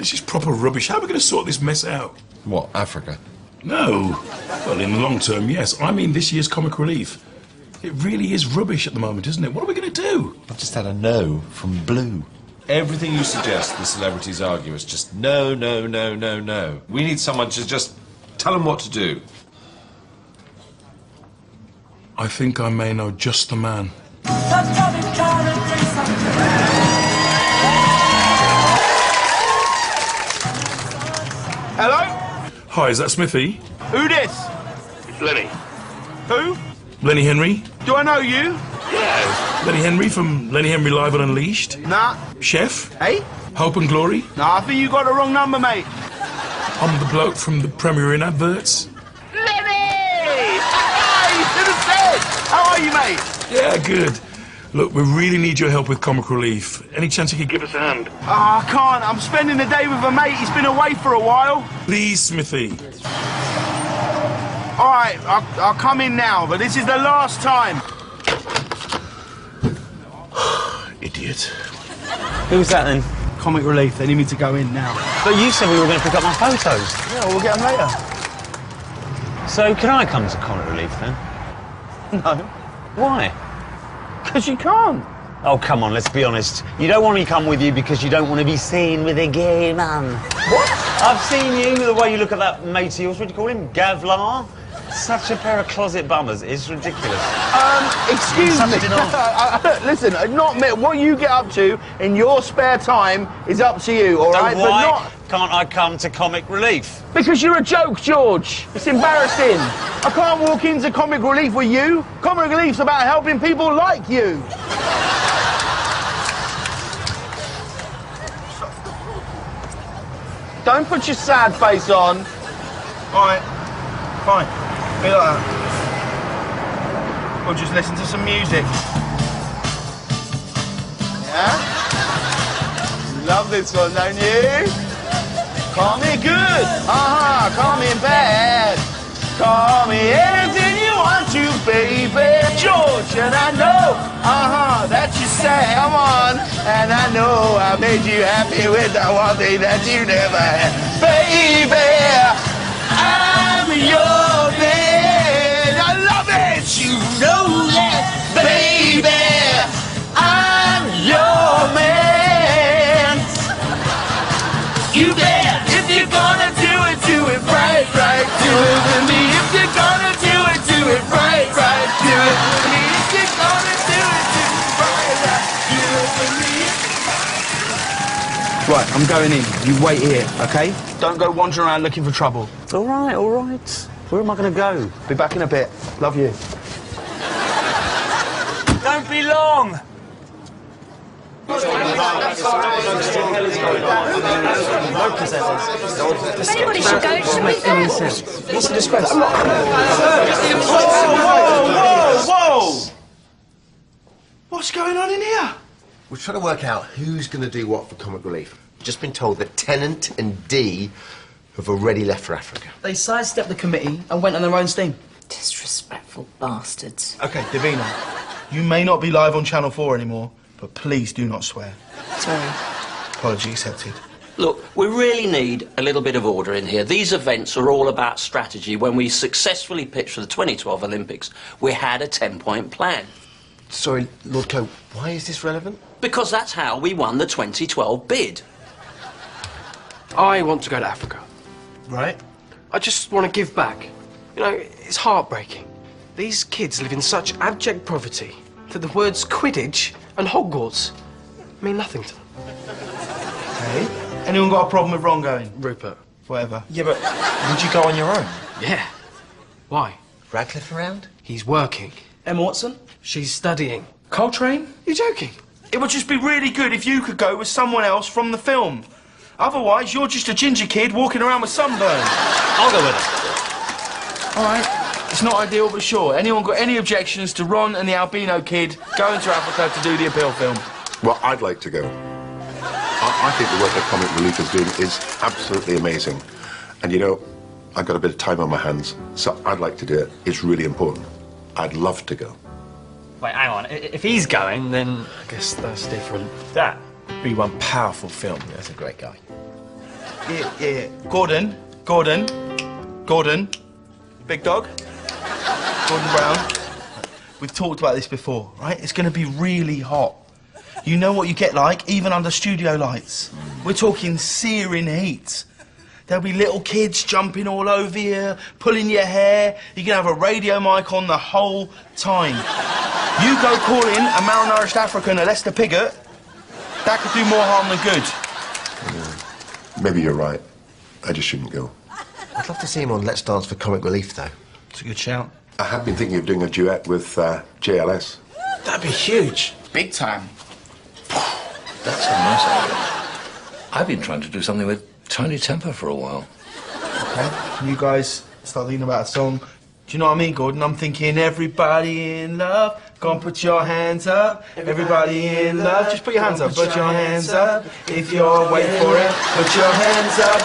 This is proper rubbish. How are we going to sort this mess out? What, Africa? No. Well, in the long term, yes. I mean this year's comic relief. It really is rubbish at the moment, isn't it? What are we going to do? I've just had a no from Blue. Everything you suggest the celebrities argue is just no, no, no, no, no. We need someone to just tell them what to do. I think I may know just the man. Hello? Hi, is that Smithy? Who this? It's Lenny. Who? Lenny Henry? Do I know you? Yeah. Lenny Henry from Lenny Henry Live and Unleashed? Nah. Chef? Hey? Hope and Glory? Nah, I think you got the wrong number, mate. I'm the bloke from the Premier Inn adverts. Lenny! Hey, to the bed! How are you, mate? Yeah, good. Look, we really need your help with comic relief. Any chance you could give us a hand? I can't. I'm spending the day with a mate. He's been away for a while. Please, Smithy. All right, I'll come in now, but this is the last time. Idiot. Who's that then? Comic relief. They need me to go in now. But you said we were going to pick up my photos. Yeah, we'll get them later. So can I come to Comic Relief then? No. Why? Because you can't. Oh, come on, let's be honest. You don't want me to come with you because you don't want to be seen with a gay man. What? I've seen you, the way you look at that mate of yours. What do you call him? Gavlar? Such a pair of closet bummers. It's ridiculous. Excuse me. Listen, not me. What you get up to in your spare time is up to you, all right? So why but not... can't I come to Comic Relief? Because you're a joke, George. It's embarrassing. I can't walk into Comic Relief with you. Comic Relief's about helping people like you. Don't put your sad face on. All right, fine. Be like that. We'll just listen to some music. Yeah? Love this one, don't you? Call me good, call me bad. Call me anything you want to, baby. George, and I know, that you say, come on. And I know I made you happy with the one thing that you never had. Baby, I'm your man. I love it, you know that. Baby, I'm your man. You bet. If you're gonna do it right, right. Do it with me. If you're gonna do it right, right. Do it with me. If you're gonna do it right, right. Do it with me. Right, I'm going in. You wait here, okay? Don't go wandering around looking for trouble. All right, all right. Where am I going to go? Be back in a bit. Love you. Don't be long. Anybody should go, should we go? It's a disgrace. I'm not... Whoa! What's going on in here? We're trying to work out who's going to do what for comic relief. We've just been told that Tennant and Dee have already left for Africa. They sidestepped the committee and went on their own steam. Disrespectful bastards. OK, Davina, you may not be live on Channel 4 anymore, but please do not swear. Sorry. Apology accepted. Look, we really need a little bit of order in here. These events are all about strategy. When we successfully pitched for the 2012 Olympics, we had a 10-point plan. Sorry, Lord Coe, why is this relevant? Because that's how we won the 2012 bid. I want to go to Africa. Right? I just want to give back. You know, it's heartbreaking. These kids live in such abject poverty that the words Quidditch and Hogwarts mean nothing to them. Hey, anyone got a problem with Ron going? Rupert. Whatever. Yeah, but would you go on your own? Yeah. Why? Radcliffe around? He's working. Emma Watson? She's studying. Coltrane? You joking? It would just be really good if you could go with someone else from the film. Otherwise, you're just a ginger kid walking around with sunburn. I'll go with her. All right. It's not ideal, but sure. Anyone got any objections to Ron and the albino kid going to Africa to do the appeal film? Well, I'd like to go. I think the work that Comic Relief is doing is absolutely amazing. And, you know, I've got a bit of time on my hands, so I'd like to do it. It's really important. I'd love to go. Wait, hang on. If he's going, then I guess that's different. That would be one powerful film. That's a great guy. Yeah. Gordon. Big dog. Gordon Brown. We've talked about this before, right? It's going to be really hot. You know what you get like, even under studio lights. We're talking searing heat. There'll be little kids jumping all over you, pulling your hair. You can have a radio mic on the whole time. You go call in a malnourished African, a Lester Piggott, that could do more harm than good. Maybe you're right. I just shouldn't go. I'd love to see him on Let's Dance for Comic Relief, though. It's a good shout. I have been thinking of doing a duet with JLS. That'd be huge. Big time. That's a nice idea. I've been trying to do something with Tiny Temper for a while. Okay, can you guys start thinking about a song? Do you know what I mean, Gordon? I'm thinking everybody in love. Go on, put your hands up. Everybody in love. Just put your hands up. Put your hands up. If you're waiting for it, put your hands up.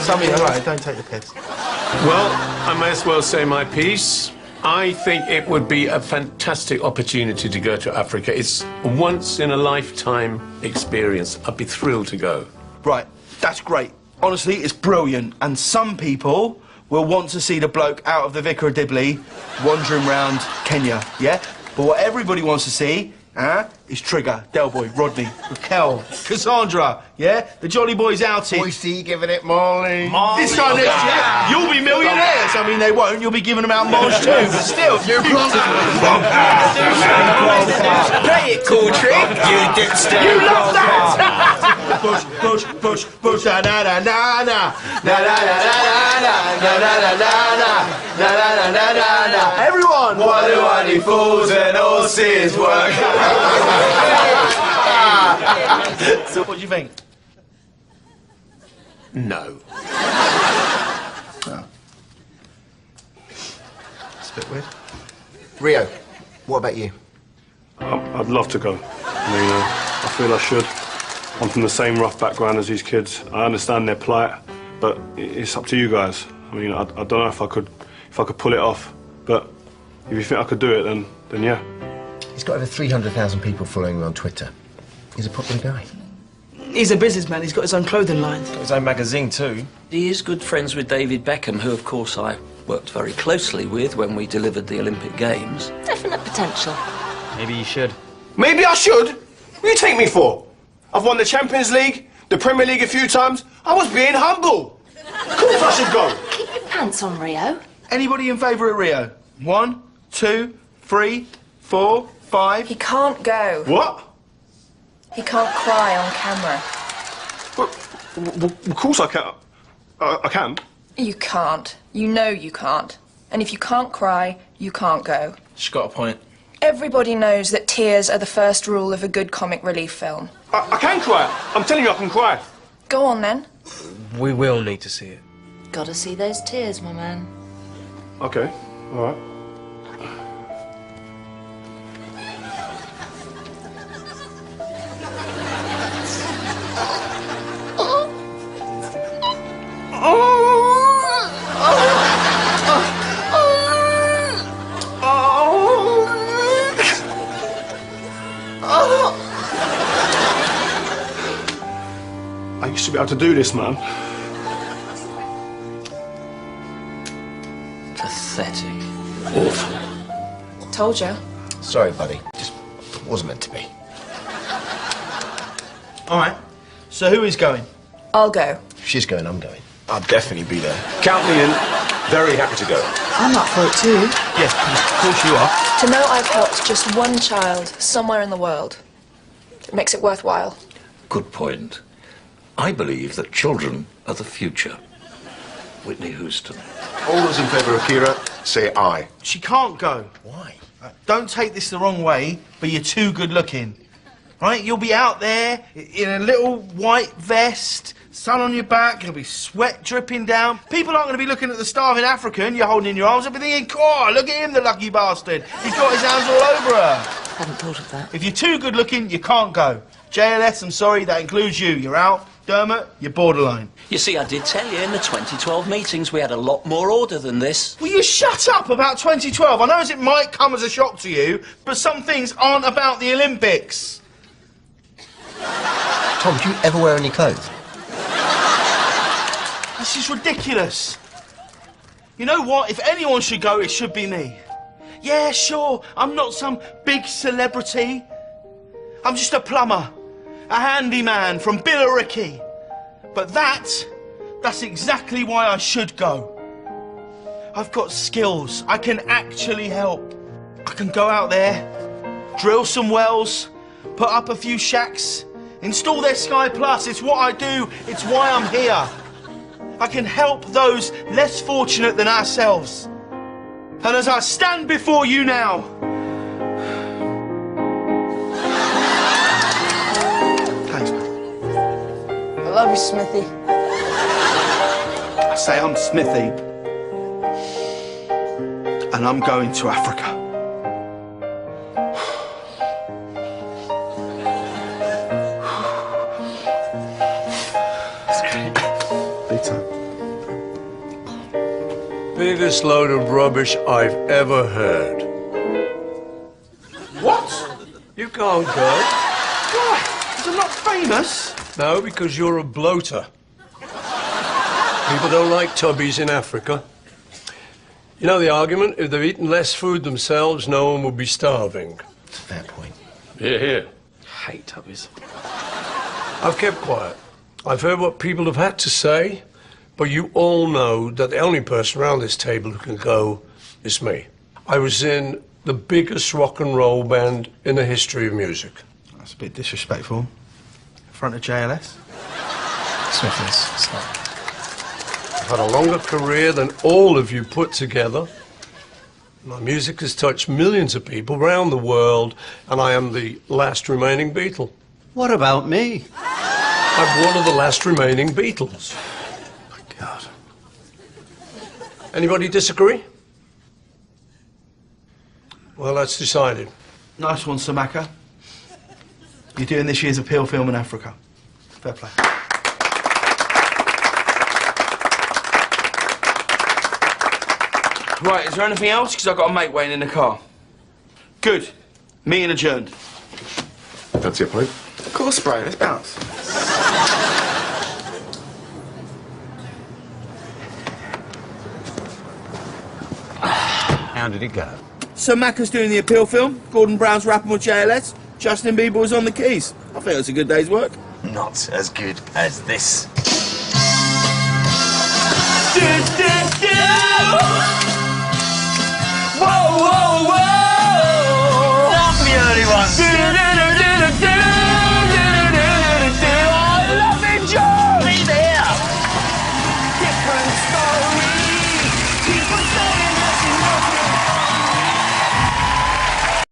Something, all right, don't take the piss. Well, I may as well say my piece. I think it would be a fantastic opportunity to go to Africa. It's a once-in-a-lifetime experience. I'd be thrilled to go. Right, that's great. Honestly, it's brilliant. And some people will want to see the bloke out of the Vicar of Dibley wandering round Kenya, yeah? But what everybody wants to see, is Trigger, Delboy, Rodney, Raquel, Cassandra, yeah? The Jolly Boys outing. Boise giving it Molly. This time next year, you'll be millionaires. I mean, they won't. You'll be giving them out Mosh too, but still. You Play it, cool trick. You did still. You love that. Push, na na na na na na na na. Everyone. Waddy fools and all sins work. So, what do you think? No. Oh. It's a bit weird. Rio, what about you? I'd love to go. I mean, I feel I should. I'm from the same rough background as these kids. I understand their plight, but it's up to you guys. I mean, I don't know if I could pull it off, but if you think I could do it, then yeah. He's got over 300,000 people following him on Twitter. He's a popular guy. He's a businessman. He's got his own clothing line. Got his own magazine too. He is good friends with David Beckham, who, of course, I worked very closely with when we delivered the Olympic Games. Definite potential. Maybe you should. Maybe I should? What do you take me for? I've won the Champions League, the Premier League a few times. I was being humble. Of course I should go. Keep your pants on, Rio. Anybody in favour of Rio? 1, 2, 3, 4, 5. He can't go. What? He can't cry on camera. Well, of course I can. I can. You can't. You know you can't. And if you can't cry, you can't go. She's got a point. Everybody knows that tears are the first rule of a good comic relief film. I can cry. I'm telling you I can cry. Go on, then. We will need to see it. Gotta see those tears, my man. Okay, all right. I used to be able to do this, man. Pathetic. Awful. Told you. Sorry, buddy. Just wasn't meant to be. All right. So who is going? I'll go. If she's going, I'm going. I'll definitely be there. Count me in. Very happy to go. I'm up for it too. Yes, of course you are. To know I've helped just one child somewhere in the world, it makes it worthwhile. Good point. I believe that children are the future. Whitney Houston. All those in favour of Kira, say aye. She can't go. Why? Don't take this the wrong way, but you're too good looking. Right? You'll be out there in a little white vest, sun on your back, there'll be sweat dripping down. People aren't going to be looking at the starving African you're holding in your arms. They'll be thinking, oh, look at him, the lucky bastard. He's got his hands all over her. Hadn't thought of that. If you're too good looking, you can't go. JLS, I'm sorry, that includes you. You're out. Dermot, you're borderline. You see, I did tell you in the 2012 meetings we had a lot more order than this. Will you shut up about 2012? I know it might come as a shock to you, but some things aren't about the Olympics. Tom, do you ever wear any clothes? This is ridiculous. You know what? If anyone should go, it should be me. Yeah, sure, I'm not some big celebrity. I'm just a plumber, a handyman from Billericay. But that's exactly why I should go. I've got skills. I can actually help. I can go out there, drill some wells, put up a few shacks, install their Sky Plus. It's what I do. It's why I'm here. I can help those less fortunate than ourselves. And as I stand before you now, thanks, man. I love you, Smithy. I say I'm Smithy, and I'm going to Africa. Big time. Biggest load of rubbish I've ever heard. What? You can't go. Why? Because I'm not famous. No, because you're a bloater. People don't like tubbies in Africa. You know the argument? If they've eaten less food themselves, no one would be starving. It's a fair point. Hear, hear. Hate tubbies. I've kept quiet. I've heard what people have had to say, but you all know that the only person around this table who can go is me. I was in the biggest rock and roll band in the history of music. That's a bit disrespectful. In front of JLS. Smithy, stop. I've had a longer career than all of you put together. My music has touched millions of people around the world, and I am the last remaining Beatle. What about me? I'm one of the last remaining Beatles. My God. Anybody disagree? Well, that's decided. Nice one, Samaka. You're doing this year's appeal film in Africa. Fair play. Right, is there anything else? Because I've got a mate waiting in the car. Good. Meeting adjourned. Fancy a pint? Of course, bro. Let's bounce. How did it go? So Macca's doing the appeal film, Gordon Brown's rapping with JLS, Justin Bieber was on the keys. I think it was a good day's work. Not as good as this. Do, do, do.